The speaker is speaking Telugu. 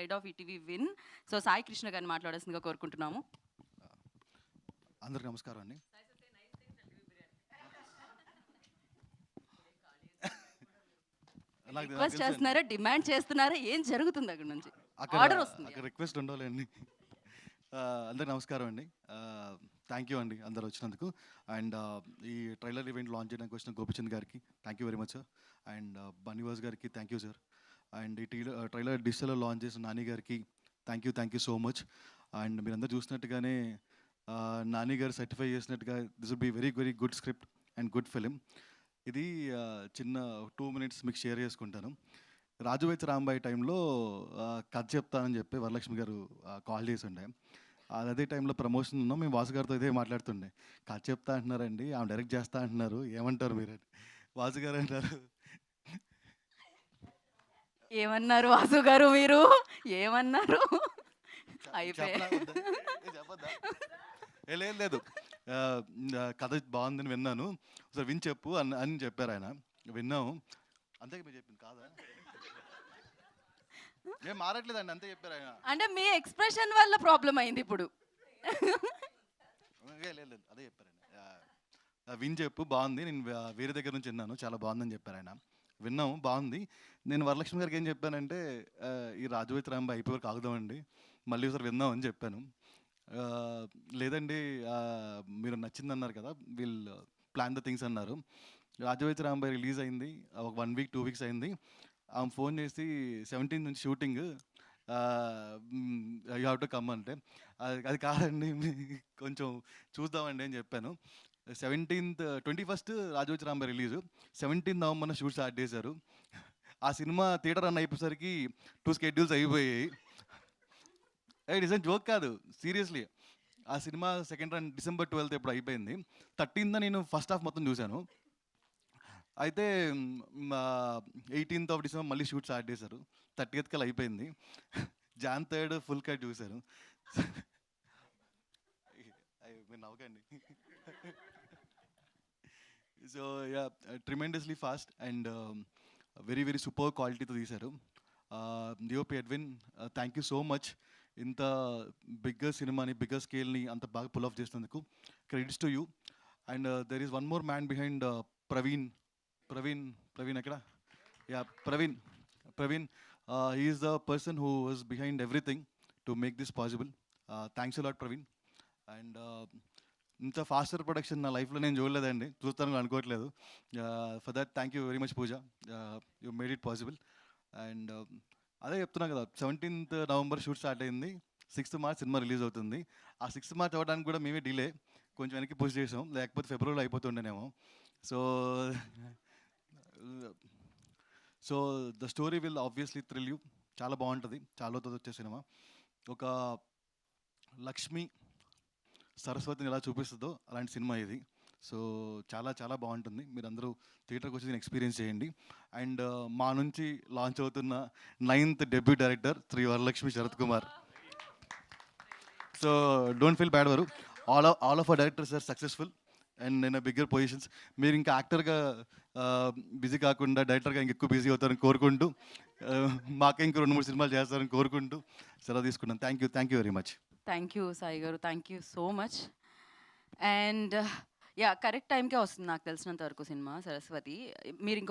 Head of ETV win. So Sai Krishna గారిని మాట్లాడాల్సిందిగా కోరుకుంటున్నాము. అందరికి నమస్కారం అండి. రిక్వెస్ట్ చేస్తున్నారా, డిమాండ్ చేస్తున్నారా, ఏం జరుగుతుంది అక్కడ నుంచి? ఆర్డర్ వస్తుంది. అక్కడ రిక్వెస్ట్ ఉండాలండి. అందరికి నమస్కారం అండి. థ్యాంక్ యూ అండి అందరు వచ్చినందుకు. అండ్ ఈ ట్రైలర్ ఈవెంట్ లాంచ్ చేయడానికి వచ్చిన గోపిచంద్ గారికి thank you very much sir. And Bunny Vas గారికి థ్యాంక్ యూ సార్. అండ్ ఈ ట్రైలర్ డిజిటల్లో లాంచ్ చేసిన నాని గారికి thank you so much. And మీరందరూ చూసినట్టుగానే నాని గారు సర్టిఫై చేసినట్టుగా this will be very very good script and good film. ఇది చిన్న 2 minutes మీకు షేర్ చేసుకుంటాను. రాజువైద్య రాంబాయి టైంలో కథ చెప్తానని చెప్పి వరలక్ష్మి గారు కాల్ చేసి ఉండే. అదే టైంలో ప్రమోషన్ ఉన్నాం, మేము వాసు గారితో ఇదే మాట్లాడుతుండే. కథ చెప్తా అంటున్నారండి, ఆమె డైరెక్ట్ చేస్తా అంటున్నారు, ఏమంటారు మీరు? వాసు గారు అంటారు, ఏమన్నారు వాసు గారు, మీరు ఏమన్నారు? లేదు కథ బాగుందని విన్నాను, ఒకసారి విని చెప్పు అని చెప్పారు ఆయన. విన్నాము అంతే, మీరు చెప్పింది కాదా? ఏం మారట్లేదండి, అంతే చెప్పారు ఆయన. అంటే మీ ఎక్స్ప్రెషన్ వల్ల ప్రాబ్లం అయింది ఇప్పుడు. లేదు అదే చెప్పారు ఆయన. విని చెప్పు బాగుంది, నేను వేరే దగ్గర నుంచి విన్నాను, చాలా బాగుందని చెప్పారు ఆయన. విన్నాము బాగుంది. నేను వరలక్ష్మి గారికి ఏం చెప్పానంటే, ఈ రాజువైద్య రాంబాయి అయిపోయి వరకు ఆగుదామండి, మళ్ళీ ఒకసారి విందాం అని చెప్పాను. లేదండి మీరు నచ్చిందన్నారు కదా, విల్ ప్లాన్ ద థింగ్స్ అన్నారు. రాజువైద్య రాంబాయి రిలీజ్ అయింది, ఒక 1 week 2 weeks అయింది. ఆమె ఫోన్ చేసి 17th నుంచి shooting, you have to come అంటే, అది కాదండి కొంచెం చూద్దామండి అని చెప్పాను. 21st రాజువైద్య రాంబాయి రిలీజు, 17th నవంబర్న షూట్ స్టార్ట్ చేశారు. ఆ సినిమా థియేటర్ రన్ అయిపోయేసరికి 2 schedules అయిపోయాయి. డిజైన్ జోక్ కాదు, సీరియస్లీ. ఆ cinema second run December 12th ఎప్పుడు అయిపోయింది. 13th నేను ఫస్ట్ హాఫ్ మొత్తం చూశాను. అయితే 18th of December మళ్ళీ షూట్ స్టార్ట్ చేశారు. 30th కల్లా అయిపోయింది. Jan 3rd ఫుల్ కట్ చూశారు. మీరు నవ్వకండి. So yeah, tremendously fast and very very super క్వాలిటీతో తీశారు. DOP Edwin, thank you so much. ఇంత బిగ్గర్ సినిమాని, బిగ్గర్ స్కేల్ని అంత బాగా పుల్ ఆఫ్ చేసినందుకు credits to you. And there is one more man behind, Praveen ఎక్కడ? Yeah, Praveen he is the person who was behind everything to make this possible. Thanks a lot Praveen. And ఇంత ఫాస్టర్ ప్రొడక్షన్ నా లైఫ్లో నేను చూడలేదండి, చూస్తాను అనుకోవట్లేదు. For that thank you very much Pooja, you made it possible. And అదే చెప్తున్నా కదా, 17th నవంబర్ షూట్ స్టార్ట్ అయింది, 6th March సినిమా రిలీజ్ అవుతుంది. ఆ 6th March అవ్వడానికి కూడా మేమే డిలే, కొంచెం వెనక్కి పుష్ చేసాం, లేకపోతే ఫిబ్రవరిలో అయిపోతుండేనేమో. So the story will obviously thrill you. చాలా బాగుంటుంది, చాలా వచ్చే సినిమా. ఒక లక్ష్మి సరస్వతిని ఎలా చూపిస్తుందో అలాంటి సినిమా ఇది. సో చాలా చాలా బాగుంటుంది, మీరందరూ థియేటర్కి వచ్చి దీన్ని ఎక్స్పీరియన్స్ చేయండి. అండ్ మా నుంచి లాంచ్ అవుతున్న 9th debut director Shri Varalakshmi Sarath Kumar. So don't feel bad Varu, all of our directors are successful and in bigger positions. మీరు ఇంకా యాక్టర్గా బిజీ కాకుండా డైరెక్టర్గా ఇంకెక్కువ బిజీ అవుతారని కోరుకుంటూ, మాకే ఇంకో 2-3 సినిమాలు చేస్తారని కోరుకుంటూ సెలవు తీసుకున్నాను. Thank you very much. Thank you Sai garu, thank you so much. And yeah, correct టైంకే వస్తుంది నాకు తెలిసినంత వరకు సినిమా సరస్వతి. మీరు ఇంకొక